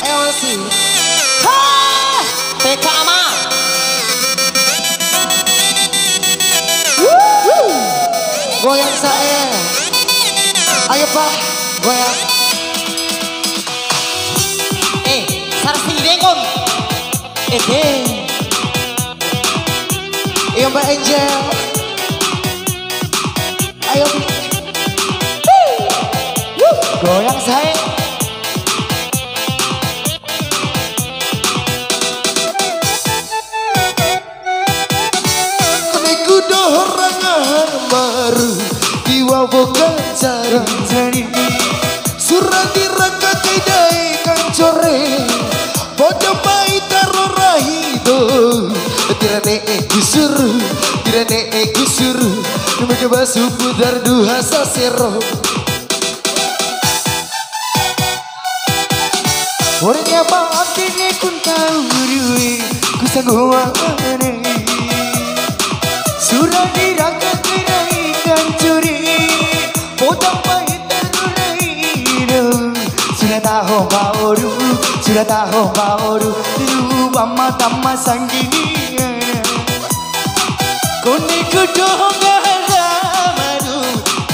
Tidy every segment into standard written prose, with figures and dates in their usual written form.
Emosi. PK Amal. Goyang saya. Ayo Pak, goyang. Sarsi Bengkong. Ayo Mbak Angel. Ayo. Goyang saya. Baru diwa bukan cari surat diraka kaidai kancore bodoh bayi tarorahi do tirane gusur mencoba suku dardu hasasero orangnya baatine kun tahu riwi kusangwa ane surat diraka sudah tahu baru diru amma tamma sanggini kone kudoh maru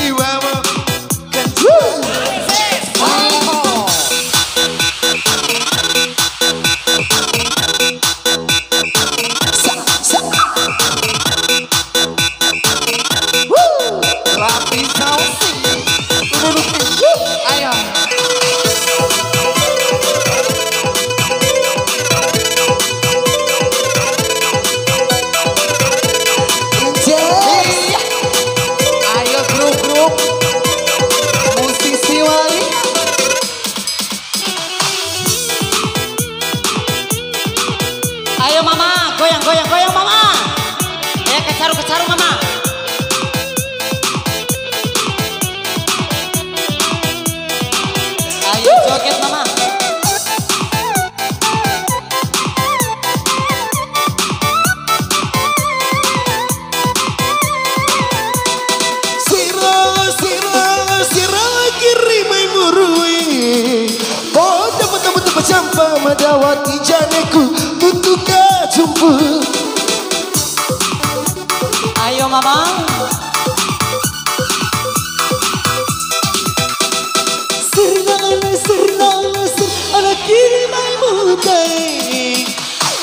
iwawa kan rapi sausi ayo Ayo mama, goyang mama. Ya kecaru mama. Ayo joget mama. Sira kirimai murui. Oh dapat campa madawati janeku untuk kajumpu. Ayo mama. Sirna anak kirimai mukai.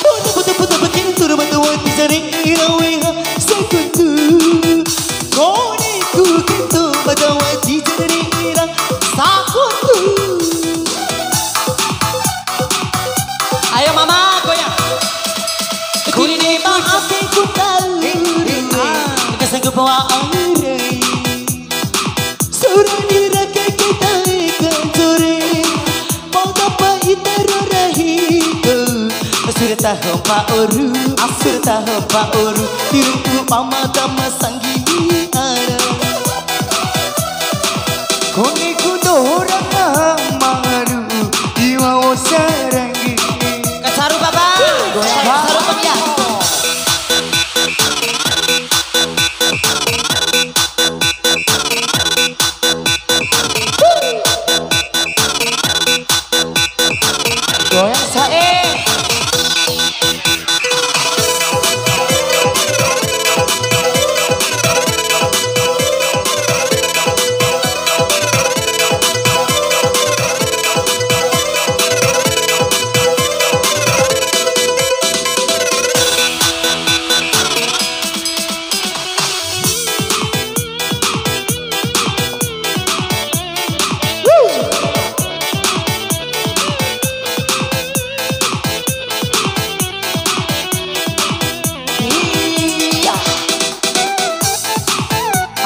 Oh dapat bikin turun madawati janeku sekutu. Koniku kintu madawati janeku sakutu. Ayo mama goyang. Kuni maafin ku tahu. Kesanggup bawa air. Surah diraka kita kancore. Mau dapat itarorahi. Sudah tahu Pak Oru. Diriku mama dama sanggini ada. Koni kudorang amaru. Iwa sarangi. Kecaru baba. Kecaru pemya. Goyang sae.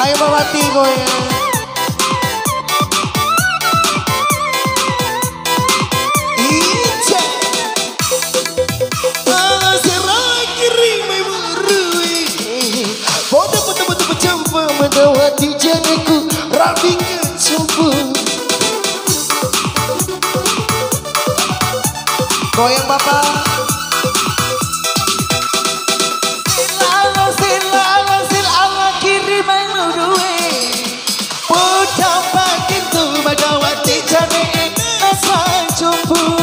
Ayo Mawati goyang. Madawati janeku rapi kecumpu. Goyang Bapak. Sila kiriman duwe. Putra pakin tu Megawati jane asa jumpu.